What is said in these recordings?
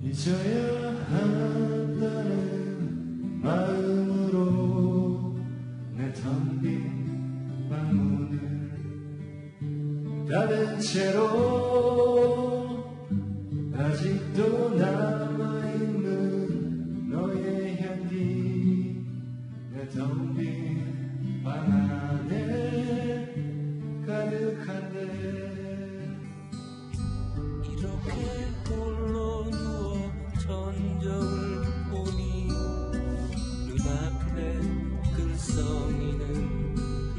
잊어야 한다는 마음으로 내 텅 빈 방문을 닫은 채로 아직도 남아있는 너의 향기 내 텅 빈 방 안에 가득한데 이렇게 홀로 누워 전적을 보니 눈앞에 글썽이는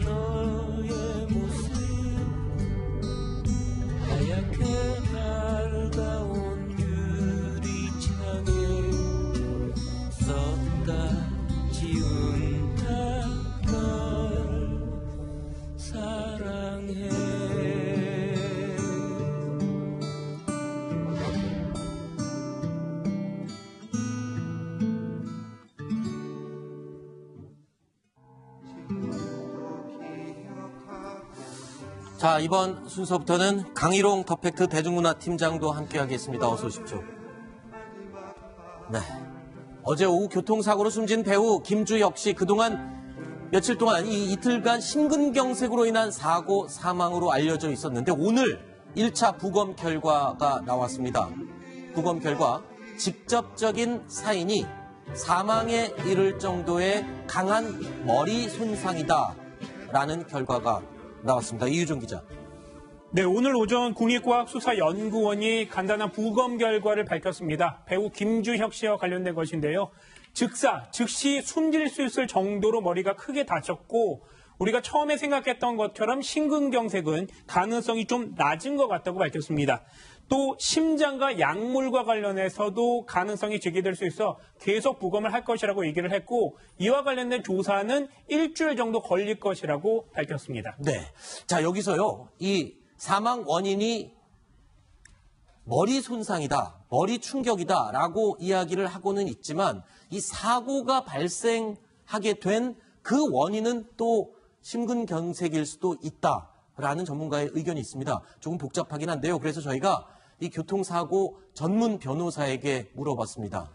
너의 모습 하얗게 밝아온 유리창에 썼다 지운다 널 사랑해. 자, 이번 순서부터는 강희롱 더팩트 대중문화 팀장도 함께하겠습니다. 어서 오십시오. 네. 어제 오후 교통사고로 숨진 배우 김주혁 씨 그동안 며칠 동안 이 이틀간 심근경색으로 인한 사고 사망으로 알려져 있었는데 오늘 1차 부검 결과가 나왔습니다. 부검 결과 직접적인 사인이 사망에 이를 정도의 강한 머리 손상이다라는 결과가 나왔습니다. 이유정 기자. 네, 오늘 오전 국립과학수사연구원이 간단한 부검 결과를 밝혔습니다. 배우 김주혁 씨와 관련된 것인데요. 즉시 숨질 수 있을 정도로 머리가 크게 다쳤고 우리가 처음에 생각했던 것처럼 심근경색은 가능성이 좀 낮은 것 같다고 밝혔습니다. 또 심장과 약물과 관련해서도 가능성이 제기될 수 있어 계속 부검을 할 것이라고 얘기를 했고 이와 관련된 조사는 일주일 정도 걸릴 것이라고 밝혔습니다. 네. 자, 여기서요. 이 사망 원인이 머리 손상이다, 머리 충격이다라고 이야기를 하고는 있지만 이 사고가 발생하게 된 그 원인은 또 심근경색일 수도 있다라는 전문가의 의견이 있습니다. 조금 복잡하긴 한데요. 그래서 저희가 이 교통사고 전문 변호사에게 물어봤습니다.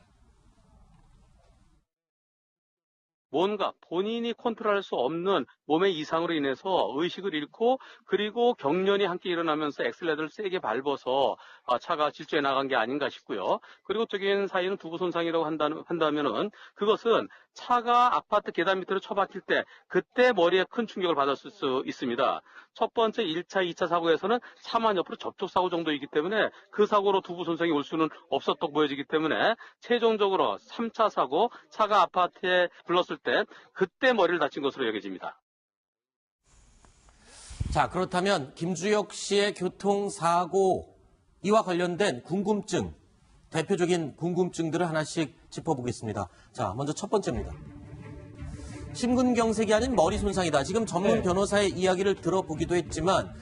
뭔가 본인이 컨트롤할 수 없는 몸의 이상으로 인해서 의식을 잃고 그리고 경련이 함께 일어나면서 엑셀레터를 세게 밟아서 차가 질주해 나간 게 아닌가 싶고요. 그리고 적인 사이는 두부 손상이라고 한다면은 그것은 차가 아파트 계단 밑으로 처박힐 때 그때 머리에 큰 충격을 받았을 수 있습니다. 첫 번째 1차, 2차 사고에서는 차만 옆으로 접촉사고 정도이기 때문에 그 사고로 두부 손상이 올 수는 없었다고 보여지기 때문에 최종적으로 3차 사고 차가 아파트에 굴렀을 때 그때 머리를 다친 것으로 여겨집니다. 자, 그렇다면 김주혁 씨의 교통사고 이와 관련된 궁금증, 대표적인 궁금증들을 하나씩 짚어보겠습니다. 자, 먼저 첫 번째입니다. 심근경색이 아닌 머리 손상이다. 지금 전문 변호사의 이야기를 들어보기도 했지만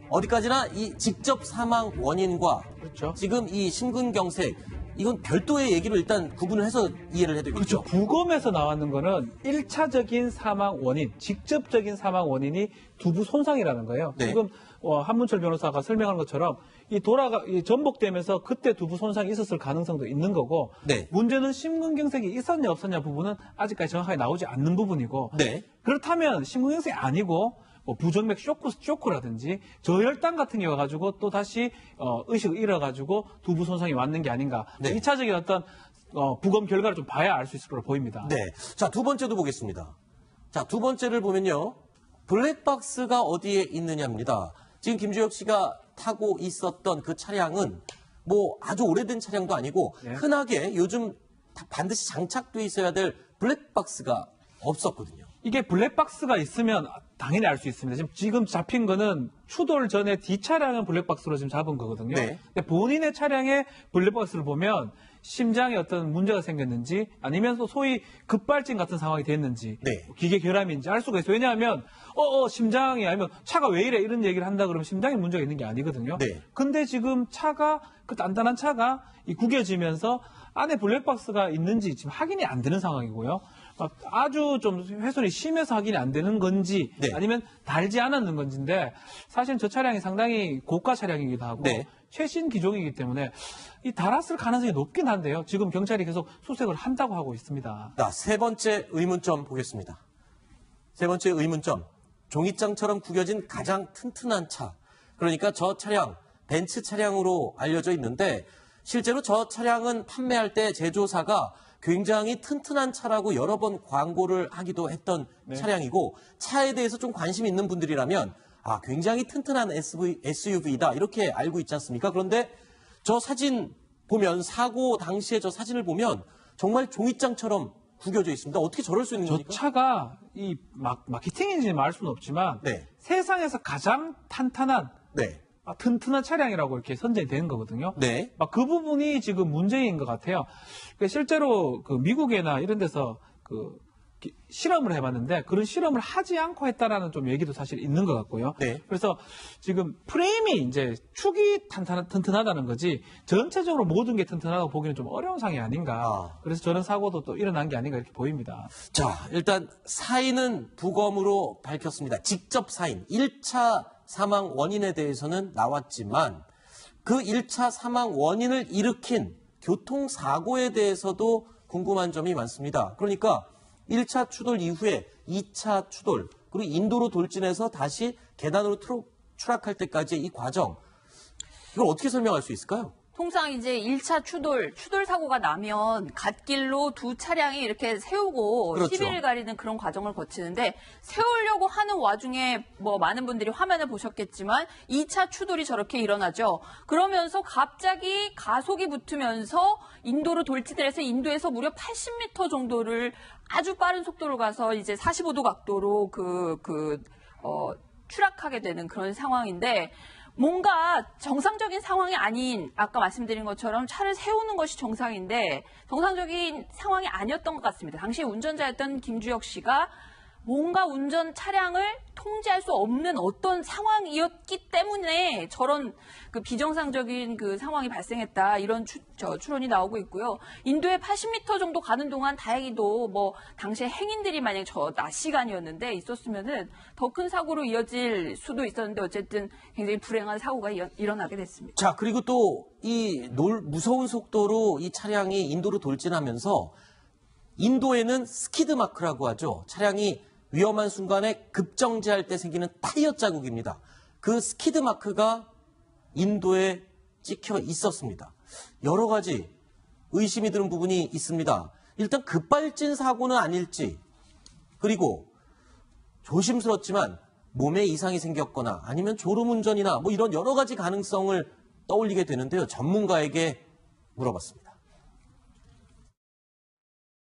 어디까지나 이 직접 사망 원인과 그렇죠. 지금 이 심근경색 이건 별도의 얘기로 일단 구분을 해서 이해를 해야 되겠죠. 그렇죠. 부검에서 나왔는 거는 1차적인 사망 원인, 직접적인 사망 원인이 두부 손상이라는 거예요. 네. 지금 한문철 변호사가 설명한 것처럼 이 전복되면서 그때 두부 손상이 있었을 가능성도 있는 거고 네. 문제는 심근경색이 있었냐 없었냐 부분은 아직까지 정확하게 나오지 않는 부분이고 네. 그렇다면 심근경색이 아니고 부정맥 쇼크라든지 저혈당 같은 게 와가지고 또 다시 의식을 잃어가지고 두부 손상이 왔는 게 아닌가. 네. 2차적인 어떤 부검 결과를 좀 봐야 알 수 있을 거로 보입니다. 네. 자, 두 번째도 보겠습니다. 자, 두 번째를 보면요. 블랙박스가 어디에 있느냐입니다. 지금 김주혁 씨가 타고 있었던 그 차량은 뭐 아주 오래된 차량도 아니고 네. 흔하게 요즘 반드시 장착돼 있어야 될 블랙박스가 없었거든요. 이게 블랙박스가 있으면 당연히 알 수 있습니다. 지금 잡힌 거는 추돌 전에 뒷차량은 블랙박스로 지금 잡은 거거든요. 네. 근데 본인의 차량의 블랙박스를 보면 심장에 어떤 문제가 생겼는지 아니면 또 소위 급발진 같은 상황이 됐는지 네. 기계 결함인지 알 수가 있어요. 왜냐하면 심장이 아니면 차가 왜 이래 이런 얘기를 한다 그러면 심장에 문제가 있는 게 아니거든요. 네. 근데 지금 차가 그 단단한 차가 구겨지면서 안에 블랙박스가 있는지 지금 확인이 안 되는 상황이고요. 아주 좀 훼손이 심해서 확인이 안 되는 건지 네. 아니면 달지 않았는 건지인데 사실은 저 차량이 상당히 고가 차량이기도 하고 네. 최신 기종이기 때문에 이 달았을 가능성이 높긴 한데요. 지금 경찰이 계속 수색을 한다고 하고 있습니다. 자, 세 번째 의문점 보겠습니다. 세 번째 의문점. 종이장처럼 구겨진 가장 튼튼한 차. 그러니까 저 차량, 벤츠 차량으로 알려져 있는데 실제로 저 차량은 판매할 때 제조사가 굉장히 튼튼한 차라고 여러 번 광고를 하기도 했던 차량이고 차에 대해서 좀 관심 있는 분들이라면 굉장히 튼튼한 SUV다 이렇게 알고 있지 않습니까? 그런데 저 사진 보면 사고 당시에 저 사진을 보면 정말 종이장처럼 구겨져 있습니다. 어떻게 저럴 수 있는 저 겁니까? 차가 이 마케팅인지 말 수는 없지만 네. 세상에서 가장 탄탄한 네. 튼튼한 차량이라고 이렇게 선정이 되는 거거든요. 네. 그 부분이 지금 문제인 것 같아요. 실제로 그 미국이나 이런 데서 실험을 해봤는데 그런 실험을 하지 않고 했다라는 좀 얘기도 사실 있는 것 같고요. 네. 그래서 지금 프레임이 이제 축이 튼튼하다는 거지 전체적으로 모든 게 튼튼하다고 보기는 좀 어려운 상황이 아닌가. 그래서 저런 사고도 또 일어난 게 아닌가 이렇게 보입니다. 자, 일단 사인은 부검으로 밝혔습니다. 직접 사인, 1차 사망 원인에 대해서는 나왔지만 그 1차 사망 원인을 일으킨 교통사고에 대해서도 궁금한 점이 많습니다. 그러니까 1차 추돌 이후에 2차 추돌, 그리고 인도로 돌진해서 다시 계단으로 추락할 때까지의 이 과정, 이걸 어떻게 설명할 수 있을까요? 통상 이제 1차 추돌 사고가 나면 갓길로 두 차량이 이렇게 세우고 그렇죠. 시비를 가리는 그런 과정을 거치는데 세우려고 하는 와중에 많은 분들이 화면을 보셨겠지만 2차 추돌이 저렇게 일어나죠. 그러면서 갑자기 가속이 붙으면서 인도로 돌진을 해서 인도에서 무려 80m 정도를 아주 빠른 속도로 가서 이제 45도 각도로 추락하게 되는 그런 상황인데 뭔가 정상적인 상황이 아닌 아까 말씀드린 것처럼 차를 세우는 것이 정상인데 정상적인 상황이 아니었던 것 같습니다. 당시 운전자였던 김주혁 씨가 뭔가 운전 차량을 통제할 수 없는 어떤 상황이었기 때문에 저런 비정상적인 상황이 발생했다 이런 추론이 나오고 있고요. 인도에 80m 정도 가는 동안 다행히도 당시에 행인들이 만약 낮 시간이었는데 있었으면은 더 큰 사고로 이어질 수도 있었는데 어쨌든 굉장히 불행한 사고가 일어나게 됐습니다. 자, 그리고 또 이 무서운 속도로 이 차량이 인도로 돌진하면서 인도에는 스키드 마크라고 하죠. 차량이 위험한 순간에 급정지할 때 생기는 타이어 자국입니다. 그 스키드 마크가 인도에 찍혀 있었습니다. 여러 가지 의심이 드는 부분이 있습니다. 일단 급발진 사고는 아닐지, 그리고 조심스럽지만 몸에 이상이 생겼거나 아니면 졸음운전이나 이런 여러 가지 가능성을 떠올리게 되는데요. 전문가에게 물어봤습니다.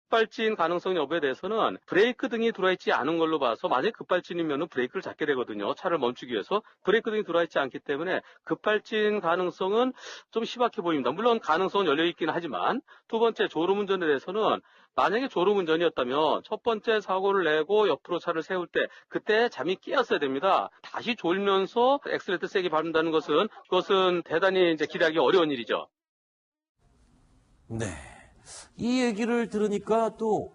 급발진 가능성 여부에 대해서는 브레이크 등이 들어와 있지 않은 걸로 봐서 만약에 급발진이면 브레이크를 잡게 되거든요. 차를 멈추기 위해서. 브레이크 등이 들어와 있지 않기 때문에 급발진 가능성은 좀 희박해 보입니다. 물론 가능성은 열려있긴 하지만 두 번째 졸음운전에 대해서는 만약에 졸음운전이었다면 첫 번째 사고를 내고 옆으로 차를 세울 때 그때 잠이 깨었어야 됩니다. 다시 졸면서 엑셀레이터 세게 밟는다는 그것은 대단히 이제 기대하기 어려운 일이죠. 네. 이 얘기를 들으니까 또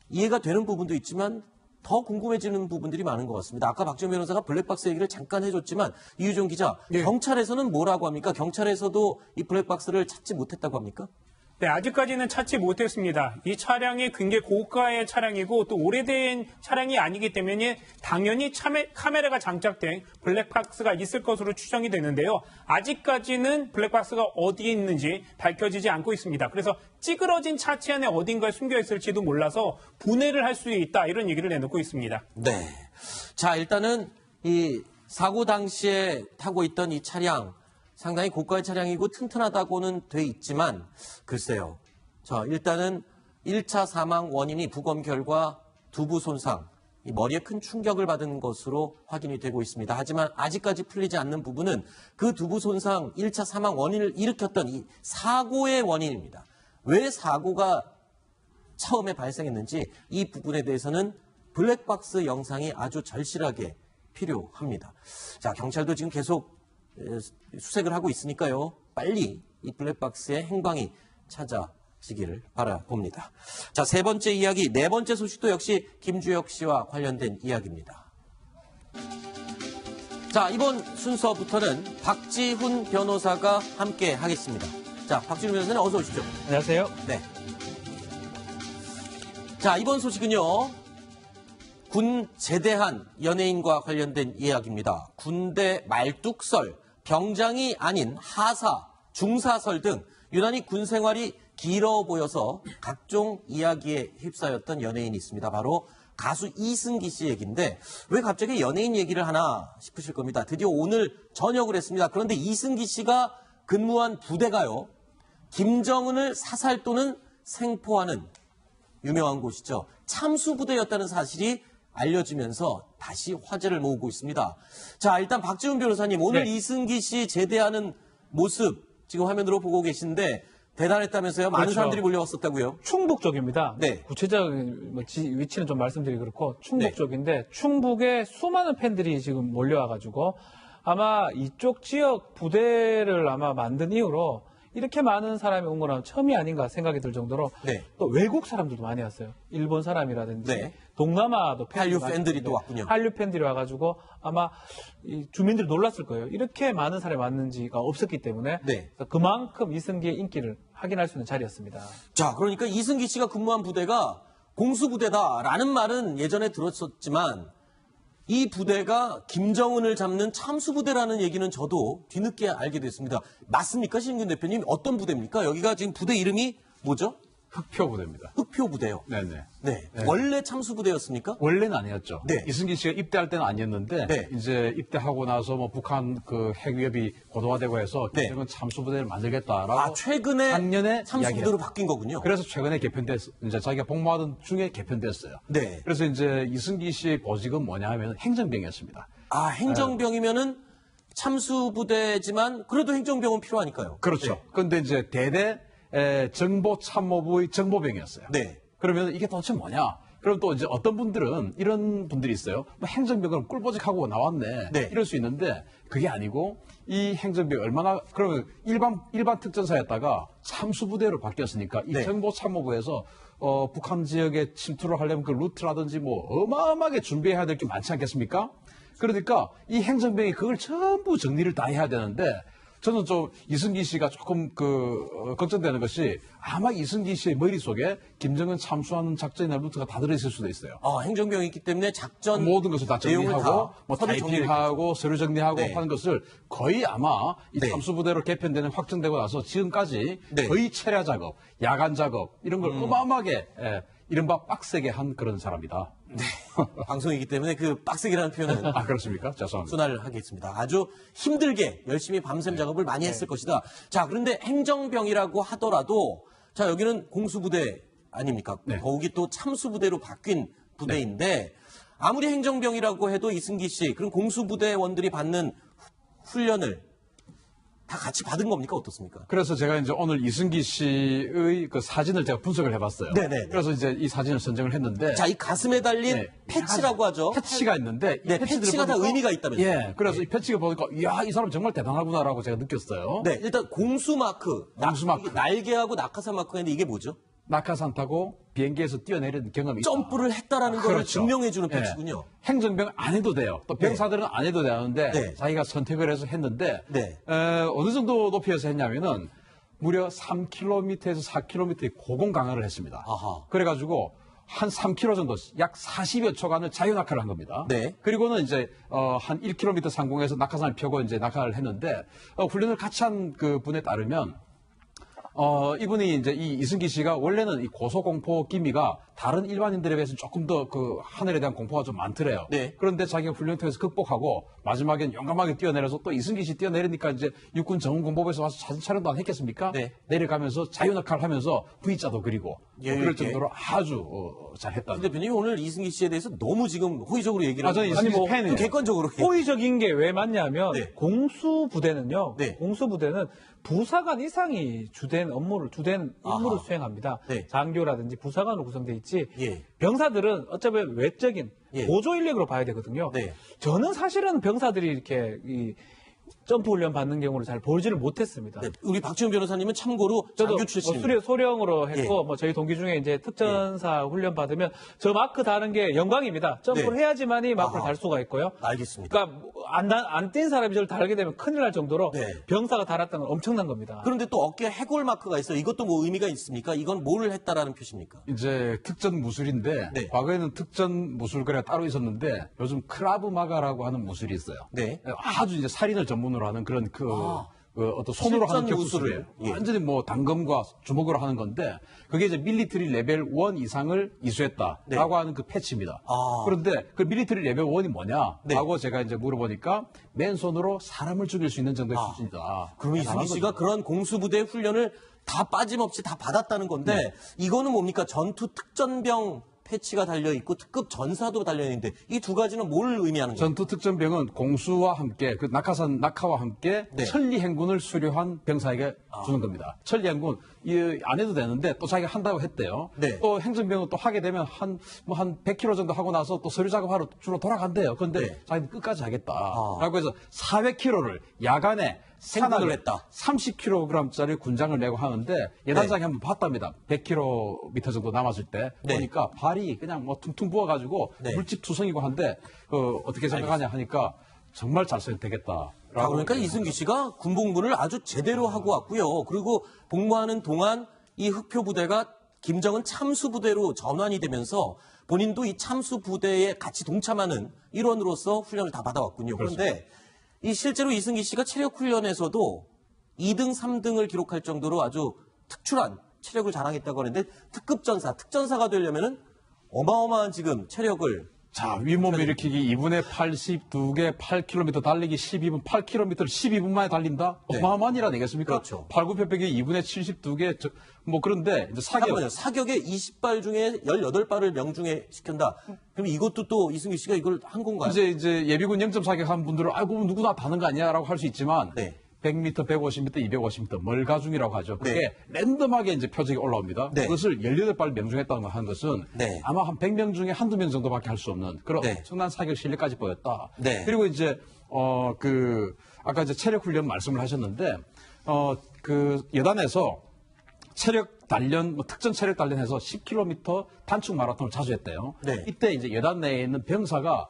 이해가 되는 부분도 있지만 더 궁금해지는 부분들이 많은 것 같습니다. 아까 박지원 변호사가 블랙박스 얘기를 잠깐 해줬지만 이유정 기자, 경찰에서는 뭐라고 합니까? 경찰에서도 이 블랙박스를 찾지 못했다고 합니까? 네, 아직까지는 찾지 못했습니다. 이 차량이 굉장히 고가의 차량이고 또 오래된 차량이 아니기 때문에 당연히 카메라가 장착된 블랙박스가 있을 것으로 추정이 되는데요. 아직까지는 블랙박스가 어디에 있는지 밝혀지지 않고 있습니다. 그래서 찌그러진 차체 안에 어딘가에 숨겨 있을지도 몰라서 분해를 할 수 있다 이런 얘기를 내놓고 있습니다. 네. 자, 일단은 이 사고 당시에 타고 있던 이 차량 상당히 고가의 차량이고 튼튼하다고는 돼 있지만 글쎄요. 자, 일단은 1차 사망 원인이 부검 결과 두부 손상, 이 머리에 큰 충격을 받은 것으로 확인이 되고 있습니다. 하지만 아직까지 풀리지 않는 부분은 그 두부 손상 1차 사망 원인을 일으켰던 이 사고의 원인입니다. 왜 사고가 처음에 발생했는지 이 부분에 대해서는 블랙박스 영상이 아주 절실하게 필요합니다. 자, 경찰도 지금 계속 수색을 하고 있으니까요. 빨리 이 블랙박스의 행방이 시기를 바라봅니다. 자, 세 번째 이야기, 네 번째 소식도 역시 김주혁 씨와 관련된 이야기입니다. 자, 이번 순서부터는 박지훈 변호사가 함께 하겠습니다. 자, 박지훈 변호사님 어서 오십시오. 안녕하세요. 네. 자, 이번 소식은요. 군 제대한 연예인과 관련된 이야기입니다. 군대 말뚝설, 병장이 아닌 하사, 중사설 등 유난히 군 생활이 길어 보여서 각종 이야기에 휩싸였던 연예인이 있습니다. 바로 가수 이승기 씨 얘기인데 왜 갑자기 연예인 얘기를 하나 싶으실 겁니다. 드디어 오늘 전역을 했습니다. 그런데 이승기 씨가 근무한 부대가요. 김정은을 사살 또는 생포하는 유명한 곳이죠. 참수부대였다는 사실이 알려지면서 다시 화제를 모으고 있습니다. 자, 일단 박지훈 변호사님, 오늘 네. 이승기 씨 제대하는 모습 지금 화면으로 보고 계신데 대단했다면서요? 많은 그렇죠. 사람들이 몰려왔었다고요? 충북 쪽입니다. 네. 구체적인 위치는 좀 말씀드리기 그렇고 충북 쪽인데 충북에 수많은 팬들이 지금 몰려와가지고 아마 이쪽 지역 부대를 아마 만든 이후로 이렇게 많은 사람이 온 거는 처음이 아닌가 생각이 들 정도로 네. 또 외국 사람들도 많이 왔어요. 일본 사람이라든지 네. 동남아도 한류 많이 팬들이 왔는데 또 왔군요. 한류 팬들이 와가지고 아마 이 주민들이 놀랐을 거예요. 이렇게 많은 사람이 왔는지가 없었기 때문에 네. 그래서 그만큼 이승기의 인기를 확인할 수 있는 자리였습니다. 자, 그러니까 이승기 씨가 근무한 부대가 공수부대다라는 말은 예전에 들었었지만 이 부대가 김정은을 잡는 참수부대라는 얘기는 저도 뒤늦게 알게 됐습니다. 맞습니까, 신균 대표님? 어떤 부대입니까? 여기가 지금 부대 이름이 뭐죠? 흑표부대입니다. 흑표부대요. 네네. 네. 원래 참수부대였습니까? 원래는 아니었죠. 네. 이승기 씨가 입대할 때는 아니었는데 네. 이제 입대하고 나서 뭐 북한 그 핵 위협이 고도화되고 해서 네. 김정은 참수부대를 만들겠다라고 아, 최근에 작년에 참수부대로 이야기를 바뀐 거군요. 그래서 최근에 이제 자기가 복무하던 중에 개편됐어요. 네. 그래서 이제 이승기 씨의 보직은 뭐냐 하면 행정병이었습니다. 아, 행정병이면은 참수부대지만 그래도 행정병은 필요하니까요. 그렇죠. 그런데 이제 대대 정보참모부의 정보병이었어요. 네. 그러면 이게 도대체 뭐냐? 그럼 또 이제 어떤 분들은 이런 분들이 있어요. 뭐 행정병을 꿀보직하고 나왔네. 네. 이럴 수 있는데 그게 아니고 이 행정병 얼마나 그러면 일반 특전사였다가 참수부대로 바뀌었으니까 이 네. 정보참모부에서 북한 지역에 침투를 하려면 그 루트라든지 뭐 어마어마하게 준비해야 될 게 많지 않겠습니까? 그러니까 이 행정병이 그걸 전부 정리를 다 해야 되는데 저는 좀 이승기 씨가 조금 걱정되는 것이 아마 이승기 씨의 머릿속에 김정은 참수하는 작전이나 루트가 다 들어있을 수도 있어요. 아, 행정병이 있기 때문에 작전 모든 것을 다 내용을 정리하고 뭐 서류 타이핑하고 서류 정리하고 네. 하는 것을 거의 아마 이 네. 참수부대로 개편되는 확정되고 나서 지금까지 네. 거의 체랴 작업, 야간 작업 이런 걸 어마어마하게 이른바 빡세게 한 그런 사람이다. 방송이기 때문에 그 빡세기라는 표현은 아 그렇습니까? 죄송합니다. 순화를 하겠습니다. 아주 힘들게 열심히 밤샘 작업을 많이 했을 것이다. 자, 그런데 행정병이라고 하더라도 자, 여기는 공수부대 아닙니까? 네. 더욱이 또 참수부대로 바뀐 부대인데 아무리 행정병이라고 해도 이승기 씨 그런 공수부대원들이 받는 훈련을 다 같이 받은 겁니까? 어떻습니까? 그래서 제가 이제 오늘 이승기 씨의 그 사진을 제가 분석을 해봤어요. 네네. 그래서 이제 이 사진을 선정을 했는데. 자, 이 가슴에 달린 네. 패치라고 하죠. 패치가 있는데. 이 네, 패치들을 패치가 다 보니까 의미가 있다면서요. 예. 그래서 이 패치가 보니까, 이야, 이 사람 정말 대단하구나라고 제가 느꼈어요. 네, 일단 공수 마크, 공수 마크. 날개하고 낙하산 마크인데 이게 뭐죠? 낙하산 타고 비행기에서 뛰어내린 경험이 있다. 점프를 했다라는 걸 그렇죠. 증명해주는 예. 패치군요. 행정병 안 해도 돼요. 또 병사들은 안 해도 되는데 네. 자기가 선택을 해서 했는데 네. 어느 정도 높이에서 했냐면은 무려 3km에서 4km의 고공 강화를 했습니다. 아하. 그래가지고 한 3km 정도, 약 40여 초간을 자유낙하를 한 겁니다. 네. 그리고는 이제 한 1km 상공에서 낙하산을 펴고 이제 낙하를 했는데 훈련을 같이 한 그 분에 따르면. 이분이 이제 이 이승기 씨가 원래는 이 고소공포 기미가 다른 일반인들에 비해서 조금 더 그 하늘에 대한 공포가 좀 많더래요. 네. 그런데 자기가 훈련 통해서 극복하고 마지막엔 용감하게 뛰어내려서 또 이승기 씨 뛰어내리니까 이제 육군 정훈공법에서 와서 사진 촬영도 안 했겠습니까? 네. 내려가면서 자유낙하를 하면서 V자도 그리고 예, 그럴 예. 정도로 아주 잘했다. 박 대표님 오늘 이승기 씨에 대해서 너무 지금 호의적으로 얘기를 저는 하고 이승기 씨 팬이에요. 객관적으로 호의적인 게 왜 맞냐면 네. 공수부대는요. 네. 공수부대는 부사관 이상이 주된 임무를 아하. 수행합니다. 네. 장교라든지 부사관으로 구성되어 있지. 예. 병사들은 어차피 외적인 예. 보조 인력으로 봐야 되거든요. 네. 저는 사실은 병사들이 이렇게 점프 훈련 받는 경우를 잘 보지를 못했습니다. 네, 우리 박지훈 변호사님은 참고로 저도 장교 출신입니다. 소령으로 했고, 뭐 저희 동기 중에 이제 특전사 훈련 받으면 저 마크 다는 게 영광입니다. 점프를 네. 해야지만이 마크를 달 수가 있고요. 알겠습니다. 그러니까 안 뛴 사람이 저를 달게 되면 큰일 날 정도로 네. 병사가 달았다는 건 엄청난 겁니다. 그런데 또 어깨에 해골 마크가 있어요. 이것도 뭐 의미가 있습니까? 이건 뭘 했다라는 표시입니까? 이제 특전 무술인데 네. 과거에는 특전 무술거래가 따로 있었는데 요즘 크라브마가라고 하는 무술이 있어요. 네. 아주 이제 살인을 전문으로 하는 그런 어떤 손으로 하는 실전 격투술이에요. 무술을. 예. 완전히 뭐 단검과 주먹으로 하는 건데 그게 이제 밀리터리 레벨 1 이상을 이수했다라고 네. 하는 그 패치입니다. 아. 그런데 그 밀리터리 레벨 1이 뭐냐? 네. 하고 제가 이제 물어보니까 맨손으로 사람을 죽일 수 있는 정도의 수준이다. 그럼 이승기 씨가 그런 공수부대 훈련을 다 빠짐없이 다 받았다는 건데 네. 이거는 뭡니까? 전투 특전병 패치가 달려있고 특급 전사도 달려있는데 이 두 가지는 뭘 의미하는 거예요? 전투 특전병은 공수와 함께 그 낙하와 함께 네. 천리 행군을 수료한 병사에게 주는 겁니다. 천리 행군 안 해도 되는데 또 자기가 한다고 했대요. 네. 또 행정병은 또 하게 되면 한 100km 정도 하고 나서 또 서류 작업하러 주로 돌아간대요. 그런데 네. 자기는 끝까지 하겠다라고 해서 400km를 야간에 생각을 산악을 했다. 30kg짜리 군장을 메고 하는데 예단장이 한번 봤답니다. 100km 정도 남았을 때 네. 보니까 발이 그냥 뭐 퉁퉁 부어가지고 네. 물집투성이고 한데 어떻게 생각하냐 하니까 정말 잘 선택했다. 그러니까 이승기 씨가 군복무를 아주 제대로 하고 왔고요. 그리고 복무하는 동안 이 흑표 부대가 김정은 참수 부대로 전환이 되면서 본인도 이 참수 부대에 같이 동참하는 일원으로서 훈련을 다 받아왔군요. 그런데 이 실제로 이승기 씨가 체력 훈련에서도 2등, 3등을 기록할 정도로 아주 특출한 체력을 자랑했다고 하는데 특전사가 되려면은 어마어마한 지금 체력을 자, 윗몸 일으키기 2분에 82개 8km 달리기 12분 8km를 12분 만에 달린다? 네. 어마어마한 일 아니겠습니까? 그렇죠. 팔굽혀펴기 2분에 72개 뭐 그런데 이제 잠깐만요. 사격에 20발 중에 18발을 명중에 시킨다. 그럼 이것도 또 이승기 씨가 이걸 한 건가요? 이제 예비군 영점 사격한 분들은 아이고 누구나 다는 거 아니야라고 할 수 있지만 네. 100m, 150m, 250m 멀가중이라고 하죠. 그게 네. 랜덤하게 이제 표적이 올라옵니다. 네. 그것을 18발 명중했다는 거 하는 것은 네. 아마 한 100명 중에 한두 명 정도밖에 할 수 없는 그런 네. 엄청난 사격 실력까지 보였다. 네. 그리고 이제 아까 이제 체력 훈련 말씀을 하셨는데 그 여단에서 체력 단련, 특전 체력 단련해서 10km 단축 마라톤을 자주 했대요. 네. 이때 이제 여단 내에 있는 병사가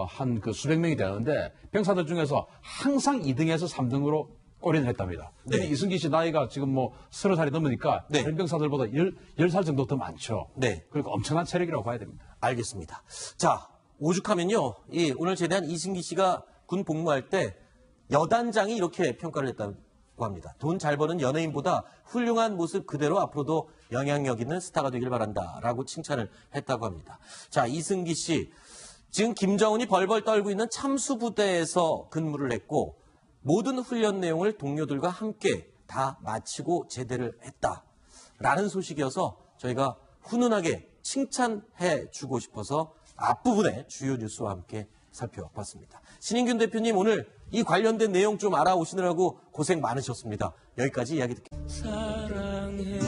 한 그 수백 명이 되는데 병사들 중에서 항상 2등에서 3등으로 올인을 했답니다. 네. 근데 이승기 씨 나이가 지금 뭐 30살이 넘으니까 네. 다른 병사들보다 10살 정도 더 많죠. 네. 그러니까 엄청난 체력이라고 봐야 됩니다. 알겠습니다. 자, 오죽하면요. 오늘 제대한 이승기 씨가 군 복무할 때 여단장이 이렇게 평가를 했다고 합니다. 돈 잘 버는 연예인보다 훌륭한 모습 그대로 앞으로도 영향력 있는 스타가 되길 바란다라고 칭찬을 했다고 합니다. 자, 이승기 씨. 지금 김정은이 벌벌 떨고 있는 참수부대에서 근무를 했고 모든 훈련 내용을 동료들과 함께 다 마치고 제대를 했다라는 소식이어서 저희가 훈훈하게 칭찬해 주고 싶어서 앞부분의 주요 뉴스와 함께 살펴봤습니다. 신인균 대표님 오늘 이 관련된 내용 좀 알아오시느라고 고생 많으셨습니다. 여기까지 이야기 듣겠습니다. 사랑해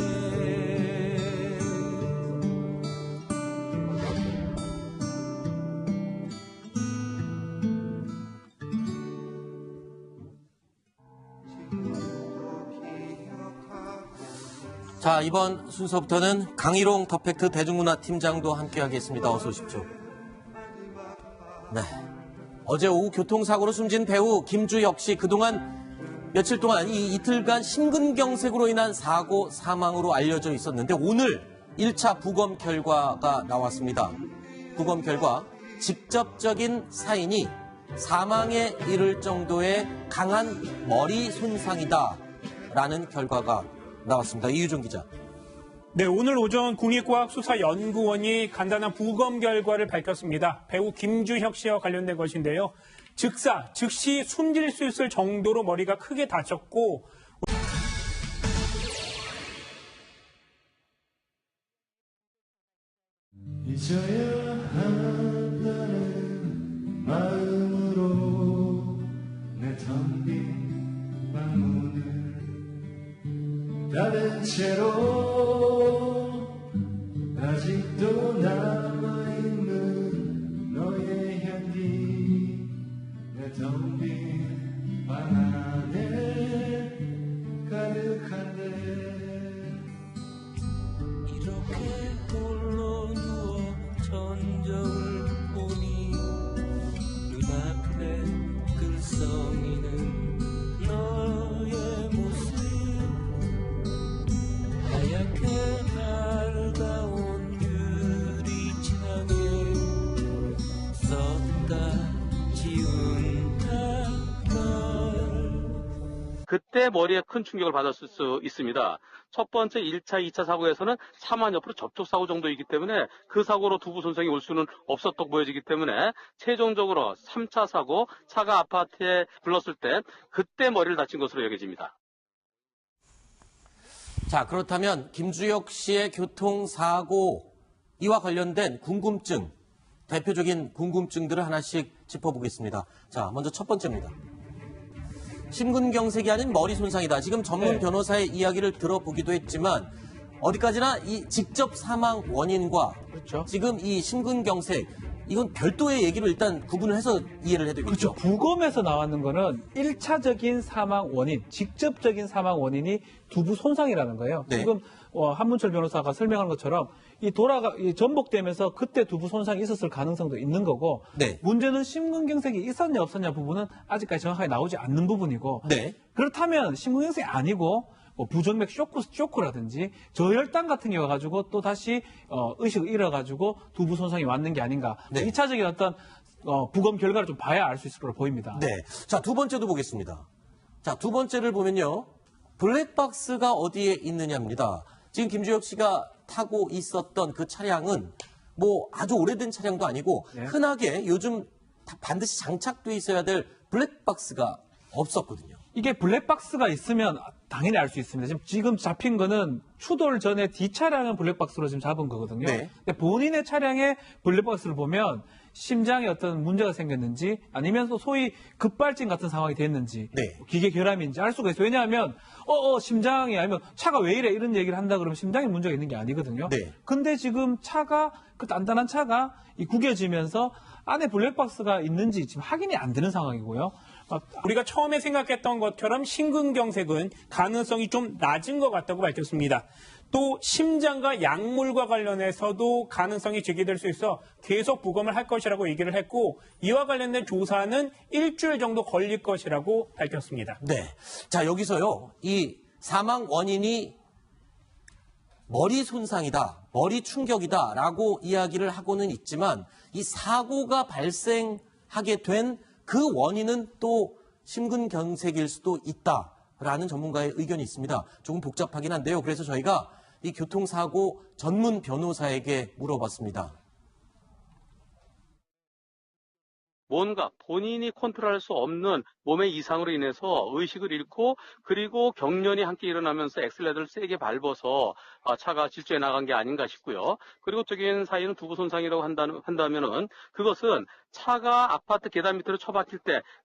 자, 이번 순서부터는 강희롱 더팩트 대중문화팀장도 함께하겠습니다. 어서 오십시오. 네. 어제 오후 교통사고로 숨진 배우 김주혁 씨 그동안 며칠 동안 이 이틀간 심근경색으로 인한 사고 사망으로 알려져 있었는데 오늘 1차 부검 결과가 나왔습니다. 부검 결과 직접적인 사인이 사망에 이를 정도의 강한 머리 손상이다라는 결과가 나왔습니다. 이유정 기자. 네, 오늘 오전 국립과학수사연구원이 간단한 부검 결과를 밝혔습니다. 배우 김주혁 씨와 관련된 것인데요. 즉시 숨질 수 있을 정도로 머리가 크게 다쳤고 잊어야 한다는 마음으로 내 텅 빈 방문을 닫은 채로 아직도 남아있는 너의 향기 내 텅 빈 방 안에 가득한데 이렇게 홀로 누워 전적을 보니 눈앞에 글썽이는 너의 모습 하얗게 밝아온 유리창에 썼다 지운다 널 그때 머리에 큰 충격을 받았을 수 있습니다. 첫 번째 1차, 2차 사고에서는 차만 옆으로 접촉 사고 정도이기 때문에 그 사고로 두부 손상이 올 수는 없었다고 보여지기 때문에 최종적으로 3차 사고, 차가 아파트에 굴렀을 때 그때 머리를 다친 것으로 여겨집니다. 자, 그렇다면 김주혁 씨의 교통사고 이와 관련된 궁금증, 대표적인 궁금증들을 하나씩 짚어보겠습니다. 자, 먼저 첫 번째입니다. 심근경색이 아닌 머리 손상이다. 지금 전문 변호사의 이야기를 들어보기도 했지만 어디까지나 이 직접 사망 원인과 그렇죠. 지금 이 심근경색 이건 별도의 얘기로 일단 구분을 해서 이해를 해야 되겠죠. 그렇죠. 부검에서 나왔는 거는 1차적인 사망 원인, 직접적인 사망 원인이 두부 손상이라는 거예요. 네. 지금 한문철 변호사가 설명한 것처럼 이 전복되면서 그때 두부 손상이 있었을 가능성도 있는 거고 네. 문제는 심근경색이 있었냐 없었냐 부분은 아직까지 정확하게 나오지 않는 부분이고 네. 그렇다면 심근경색이 아니고 부정맥 쇼크라든지 저혈당 같은 경우 가지고 또 다시 의식을 잃어가지고 두부 손상이 왔는 게 아닌가. 네. 2차적인 어떤 부검 결과를 좀 봐야 알 수 있을 거로 보입니다. 네. 자, 두 번째도 보겠습니다. 자, 두 번째를 보면요. 블랙박스가 어디에 있느냐입니다. 지금 김주혁 씨가 타고 있었던 그 차량은 뭐 아주 오래된 차량도 아니고 네. 흔하게 요즘 반드시 장착돼 있어야 될 블랙박스가 없었거든요. 이게 블랙박스가 있으면 당연히 알 수 있습니다. 지금 잡힌 거는 추돌 전에 뒷차량은 블랙박스로 지금 잡은 거거든요. 네. 근데 본인의 차량의 블랙박스를 보면 심장에 어떤 문제가 생겼는지 아니면 또 소위 급발진 같은 상황이 됐는지 네. 기계 결함인지 알 수가 있어요. 왜냐하면 심장이 아니면 차가 왜 이래 이런 얘기를 한다 그러면 심장에 문제가 있는 게 아니거든요. 네. 근데 지금 차가 그 단단한 차가 구겨지면서 안에 블랙박스가 있는지 지금 확인이 안 되는 상황이고요. 우리가 처음에 생각했던 것처럼 심근경색은 가능성이 좀 낮은 것 같다고 밝혔습니다. 또 심장과 약물과 관련해서도 가능성이 제기될 수 있어 계속 부검을 할 것이라고 얘기를 했고 이와 관련된 조사는 일주일 정도 걸릴 것이라고 밝혔습니다. 네. 자, 여기서요. 이 사망 원인이 머리 손상이다, 머리 충격이다라고 이야기를 하고는 있지만 이 사고가 발생하게 된 그 원인은 또 심근경색일 수도 있다라는 전문가의 의견이 있습니다. 조금 복잡하긴 한데요. 그래서 저희가 이 교통사고 전문 변호사에게 물어봤습니다. 뭔가 본인이 컨트롤할 수 없는 몸의 이상으로 인해서 의식을 잃고 그리고 경련이 함께 일어나면서 엑셀레터를 세게 밟아서 차가 질주해 나간 게 아닌가 싶고요. 그리고 적인 사이는 두부 손상이라고 한다면은 그것은 차가 아파트 계단 밑으로 처박힐 때